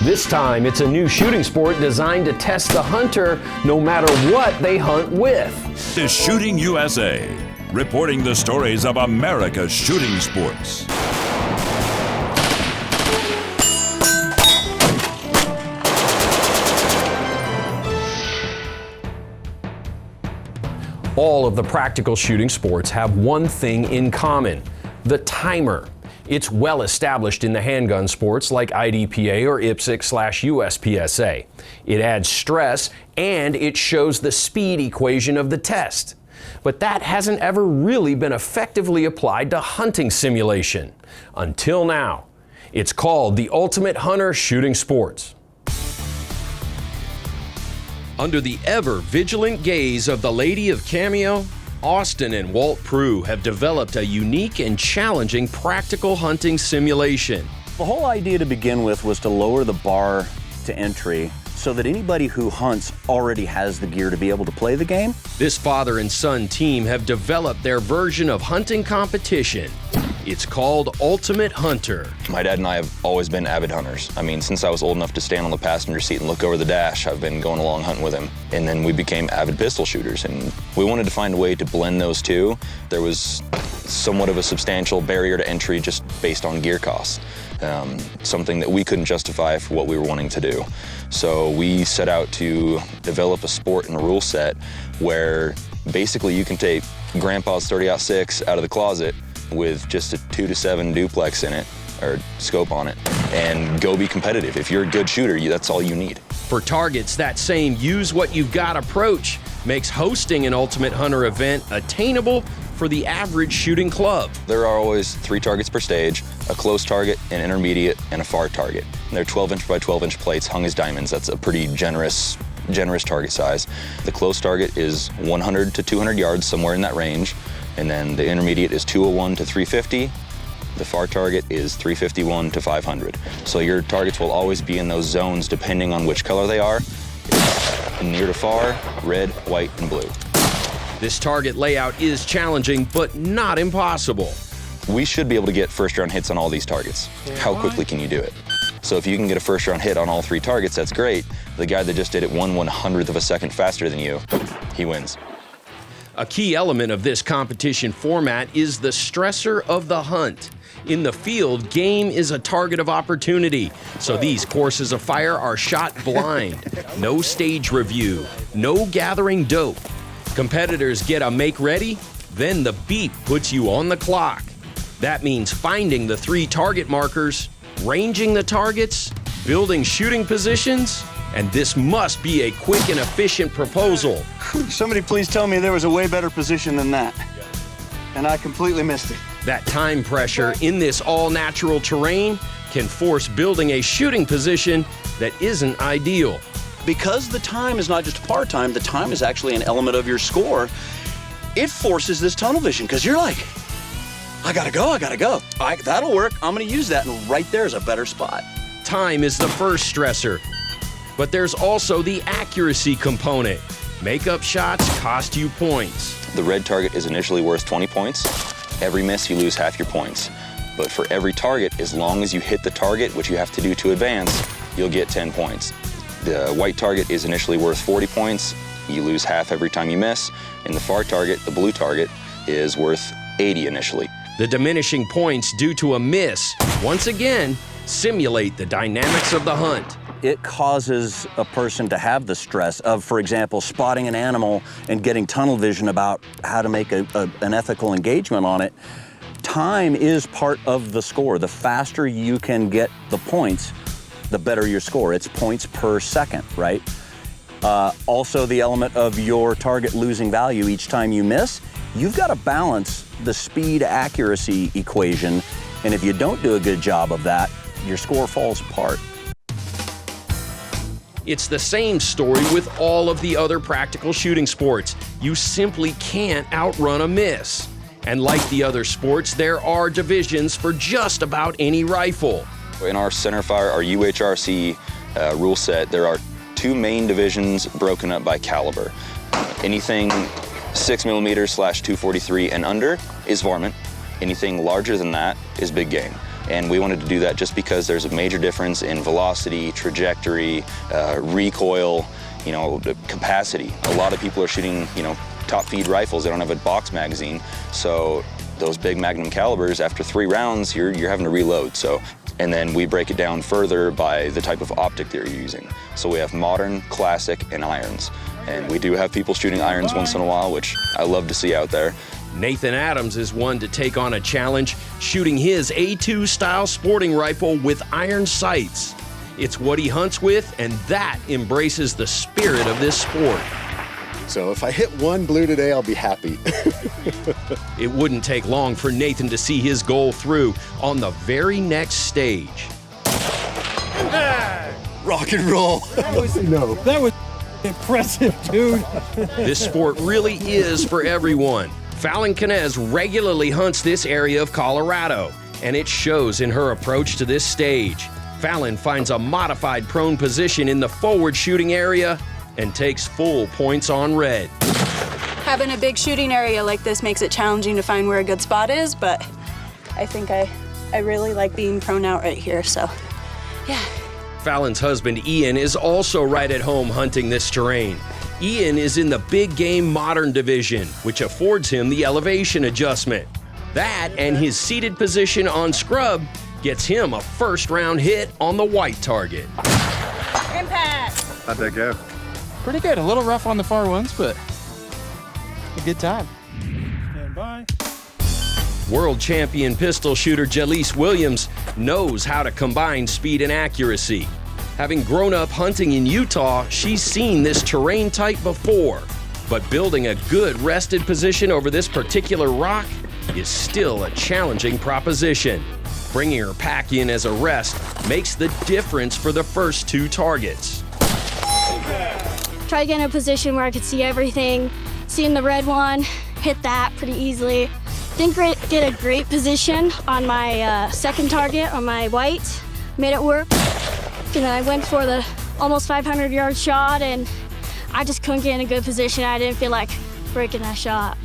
This time, it's a new shooting sport designed to test the hunter no matter what they hunt with. Is Shooting USA, reporting the stories of America's shooting sports. All of the practical shooting sports have one thing in common: the timer. It's well established in the handgun sports like IDPA or IPSC/USPSA. It adds stress and it shows the speed equation of the test. But that hasn't ever really been effectively applied to hunting simulation. Until now. It's called the Ultimate Hunter Shooting Sports. Under the ever-vigilant gaze of the Lady of Cameo, Austin and Walt Prue have developed a unique and challenging practical hunting simulation. The whole idea to begin with was to lower the bar to entry so that anybody who hunts already has the gear to be able to play the game. This father and son team have developed their version of hunting competition. It's called Ultimate Hunter. My dad and I have always been avid hunters. I mean, since I was old enough to stand on the passenger seat and look over the dash, I've been going along hunting with him. And then we became avid pistol shooters, and we wanted to find a way to blend those two. There was somewhat of a substantial barrier to entry just based on gear costs, something that we couldn't justify for what we were wanting to do. So we set out to develop a sport and a rule set where basically you can take Grandpa's 30-06 out of the closet with just a 2-7 duplex in it, or scope on it, and go be competitive. If you're a good shooter, that's all you need. For targets, that same use what you've got approach makes hosting an Ultimate Hunter event attainable for the average shooting club. There are always 3 targets per stage: a close target, an intermediate, and a far target. And they're 12-inch by 12-inch plates hung as diamonds. That's a pretty generous target size. The close target is 100 to 200 yards, somewhere in that range. And then the intermediate is 201 to 350. The far target is 351 to 500. So your targets will always be in those zones depending on which color they are. Near to far, red, white, and blue. This target layout is challenging, but not impossible. We should be able to get first-round hits on all these targets. How quickly can you do it? So if you can get a first-round hit on all 3 targets, that's great. The guy that just did it 1/100th of a second faster than you, he wins. A key element of this competition format is the stressor of the hunt. In the field, game is a target of opportunity, so these courses of fire are shot blind. No stage review, no gathering dope. Competitors get a make ready, then the beep puts you on the clock. That means finding the 3 target markers, ranging the targets, building shooting positions, and this must be a quick and efficient proposal. Somebody please tell me there was a way better position than that. And I completely missed it. That time pressure in this all-natural terrain can force building a shooting position that isn't ideal. Because the time is not just par time, the time is actually an element of your score. It forces this tunnel vision, because you're like, I gotta go. That'll work, I'm gonna use that, and right there is a better spot. Time is the first stressor, but there's also the accuracy component. Make-up shots cost you points. The red target is initially worth 20 points. Every miss, you lose half your points. But for every target, as long as you hit the target, which you have to do to advance, you'll get 10 points. The white target is initially worth 40 points. You lose half every time you miss. And the far target, the blue target, is worth 80 initially. The diminishing points due to a miss, once again, simulate the dynamics of the hunt. It causes a person to have the stress of, for example, spotting an animal and getting tunnel vision about how to make an ethical engagement on it. Time is part of the score. The faster you can get the points, the better your score. It's points per second, right? Also, the element of your target losing value each time you miss. You've got to balance the speed accuracy equation, and if you don't do a good job of that, your score falls apart. It's the same story with all of the other practical shooting sports. You simply can't outrun a miss. And like the other sports, there are divisions for just about any rifle. In our centerfire, our UHRC rule set, there are 2 main divisions broken up by caliber. Anything 6mm/243 and under is varmint. Anything larger than that is big game. And we wanted to do that just because there's a major difference in velocity, trajectory, recoil, capacity. A lot of people are shooting, top feed rifles. They don't have a box magazine. So those big Magnum calibers, after 3 rounds, you're having to reload. And then we break it down further by the type of optic that you're using. So we have modern, classic, and irons. And we do have people shooting irons once in a while, which I love to see out there. Nathan Adams is one to take on a challenge, shooting his A2 style sporting rifle with iron sights. It's what he hunts with, and that embraces the spirit of this sport. So if I hit 1 blue today, I'll be happy. It wouldn't take long for Nathan to see his goal through on the very next stage. Rock and roll. That was impressive, dude. This sport really is for everyone. Fallon Canez regularly hunts this area of Colorado, and it shows in her approach to this stage. Fallon finds a modified prone position in the forward shooting area and takes full points on red. Having a big shooting area like this makes it challenging to find where a good spot is, but I think I really like being prone out right here, so yeah. Fallon's husband Ian is also right at home hunting this terrain. Ian is in the big game modern division, which affords him the elevation adjustment. That and his seated position on scrub gets him a first round hit on the white target. Impact! How'd that go? Pretty good. A little rough on the far ones, but a good time. Stand by. World champion pistol shooter Jaleese Williams knows how to combine speed and accuracy. Having grown up hunting in Utah, she's seen this terrain type before. But building a good rested position over this particular rock is still a challenging proposition. Bringing her pack in as a rest makes the difference for the first 2 targets. Try to get in a position where I could see everything. Seeing the red one, hit that pretty easily. Didn't get a great position on my second target on my white. Made it work. And then I went for the almost 500-yard shot, and I just couldn't get in a good position. I didn't feel like breaking that shot.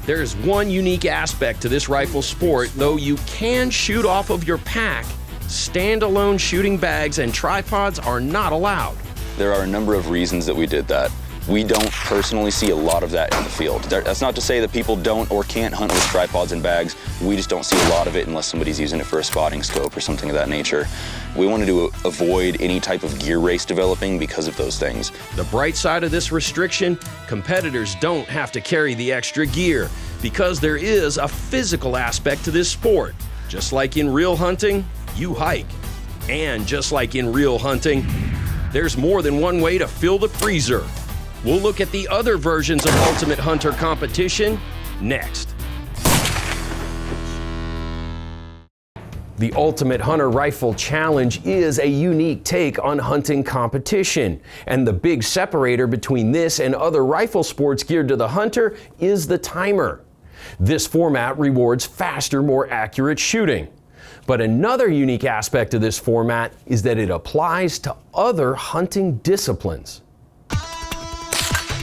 There's one unique aspect to this rifle sport. Though you can shoot off of your pack, standalone shooting bags and tripods are not allowed. There are a number of reasons that we did that. We don't personally see a lot of that in the field. That's not to say that people don't or can't hunt with tripods and bags. We just don't see a lot of it unless somebody's using it for a spotting scope or something of that nature. We wanted to avoid any type of gear race developing because of those things. The bright side of this restriction, competitors don't have to carry the extra gear because there is a physical aspect to this sport. Just like in real hunting, you hike. And just like in real hunting, there's more than one way to fill the freezer. We'll look at the other versions of Ultimate Hunter competition next. The Ultimate Hunter Rifle Challenge is a unique take on hunting competition. And the big separator between this and other rifle sports geared to the hunter is the timer. This format rewards faster, more accurate shooting. But another unique aspect of this format is that it applies to other hunting disciplines.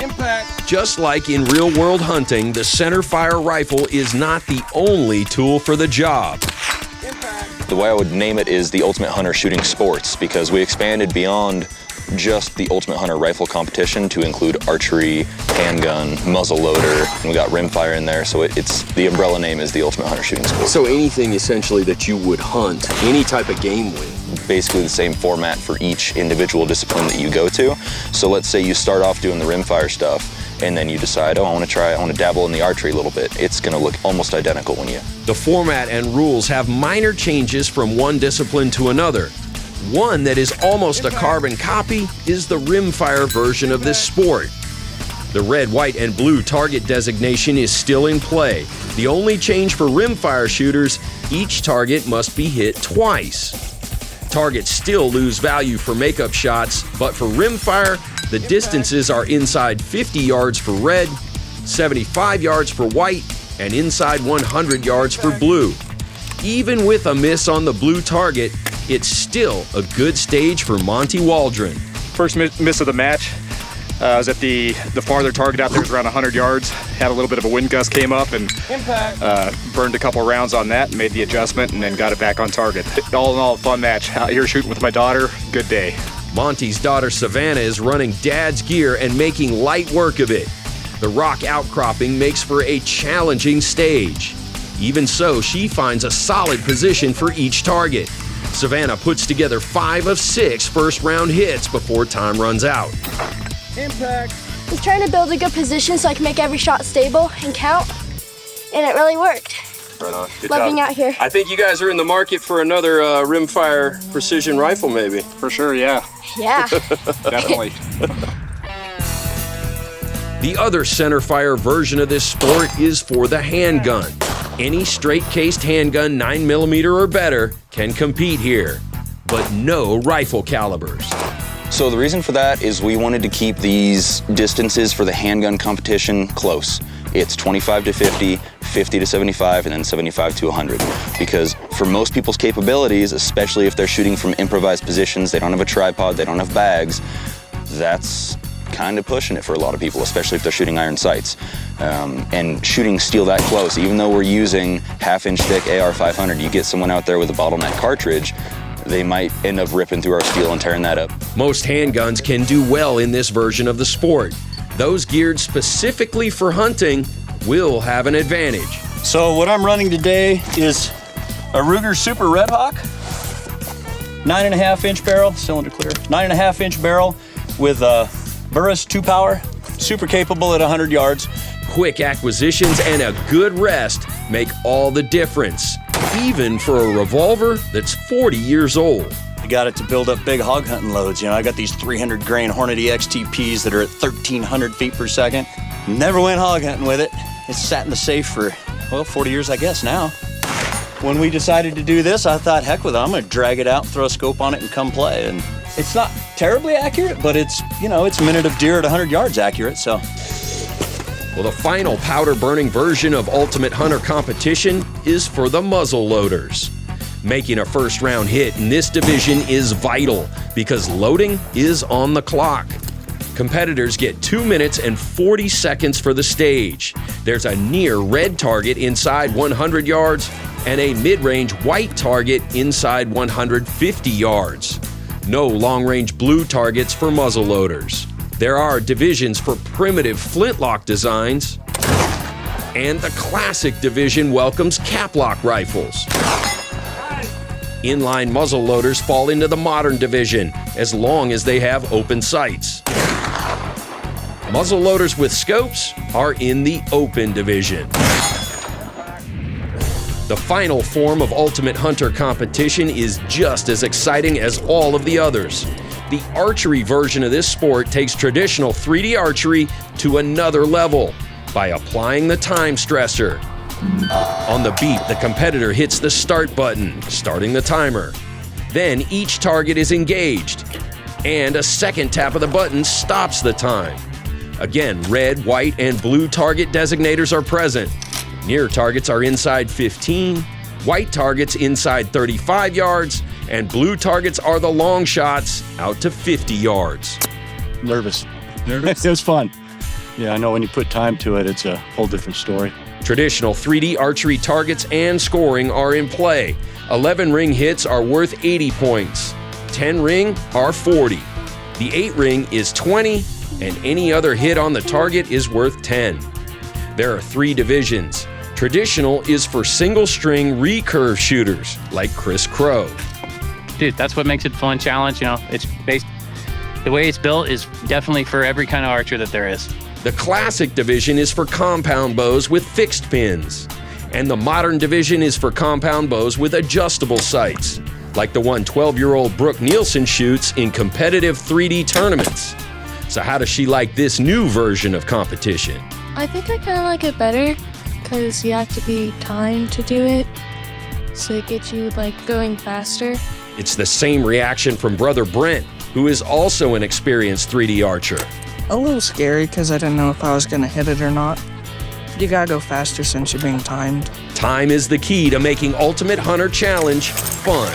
Impact. Just like in real-world hunting, the centerfire rifle is not the only tool for the job. The way I would name it is the Ultimate Hunter Shooting Sports, because we expanded beyond just the Ultimate Hunter rifle competition to include archery, handgun, muzzle loader, and we got rimfire in there, so it's the umbrella name is the Ultimate Hunter Shooting Sports. So anything essentially that you would hunt, any type of game with. Basically the same format for each individual discipline that you go to. So let's say you start off doing the rimfire stuff, and then you decide, I want to dabble in the archery a little bit. It's going to look almost identical when you... The format and rules have minor changes from one discipline to another. One that is almost a carbon copy is the rimfire version of this sport. The red, white, and blue target designation is still in play. The only change for rimfire shooters, each target must be hit twice. Targets still lose value for makeup shots, but for rimfire, the distances are inside 50 yards for red, 75 yards for white, and inside 100 yards for blue. Even with a miss on the blue target, it's still a good stage for Monty Waldron. First miss of the match. I was at the farther target out there, was around 100 yards. Had a little bit of a wind gust came up and burned a couple rounds on that and made the adjustment and then got it back on target. All in all, a fun match. Out here shooting with my daughter, good day. Monty's daughter Savannah is running Dad's gear and making light work of it. The rock outcropping makes for a challenging stage. Even so, she finds a solid position for each target. Savannah puts together 5 of 6 first-round hits before time runs out. Impact. I was trying to build a good position so I can make every shot stable and count, and it really worked. Right on. Good Love job. being out here. I think you guys are in the market for another rimfire precision rifle, maybe. For sure, yeah. Yeah. Definitely. The other centerfire version of this sport is for the handgun. Any straight-cased handgun 9mm or better can compete here, but no rifle calibers. So the reason for that is we wanted to keep these distances for the handgun competition close. It's 25 to 50, 50 to 75, and then 75 to 100. Because for most people's capabilities, especially if they're shooting from improvised positions, they don't have a tripod, they don't have bags, that's kind of pushing it for a lot of people, especially if they're shooting iron sights. And shooting steel that close, even though we're using half-inch thick AR-500, you get someone out there with a bottleneck cartridge, they might end up ripping through our steel and tearing that up. Most handguns can do well in this version of the sport. Those geared specifically for hunting will have an advantage. So what I'm running today is a Ruger Super Red Hawk, 9.5-inch barrel, cylinder clear, 9.5-inch barrel with a Burris 2-power, super capable at 100 yards. Quick acquisitions and a good rest make all the difference, even for a revolver that's 40 years old. I got it to build up big hog hunting loads. You know, I got these 300 grain Hornady XTPs that are at 1,300 feet per second. Never went hog hunting with it. It's sat in the safe for, well, 40 years, I guess, now. When we decided to do this, I thought, heck with it, I'm gonna drag it out, throw a scope on it, and come play. And it's not terribly accurate, but it's, you know, it's a minute of deer at 100 yards accurate, so. Well, the final powder-burning version of Ultimate Hunter competition is for the muzzle loaders. Making a first-round hit in this division is vital because loading is on the clock. Competitors get 2 minutes and 40 seconds for the stage. There's a near red target inside 100 yards and a mid-range white target inside 150 yards. No long-range blue targets for muzzle loaders. There are divisions for primitive flintlock designs, and the classic division welcomes caplock rifles. Inline muzzle loaders fall into the modern division as long as they have open sights. Muzzle loaders with scopes are in the open division. The final form of Ultimate Hunter competition is just as exciting as all of the others. The archery version of this sport takes traditional 3D archery to another level by applying the time stressor. On the beep, the competitor hits the start button, starting the timer. Then each target is engaged, and a second tap of the button stops the time. Again, red, white, and blue target designators are present. Near targets are inside 15, white targets inside 35 yards, and blue targets are the long shots out to 50 yards. Nervous. It was fun. Yeah, I know when you put time to it, it's a whole different story. Traditional 3D archery targets and scoring are in play. 11 ring hits are worth 80 points. 10 ring are 40. The 8 ring is 20, and any other hit on the target is worth 10. There are 3 divisions. Traditional is for single-string recurve shooters, like Chris Crow. Dude, that's what makes it fun challenge. You know, it's based, the way it's built is definitely for every kind of archer that there is. The classic division is for compound bows with fixed pins. And the modern division is for compound bows with adjustable sights, like the one 12-year-old Brooke Nielsen shoots in competitive 3D tournaments. So how does she like this new version of competition? I think I kind of like it better because you have to be timed to do it. So it gets you like going faster. It's the same reaction from brother Brent, who is also an experienced 3D archer. A little scary because I didn't know if I was going to hit it or not. You gotta go faster since you're being timed. Time is the key to making Ultimate Hunter Challenge fun.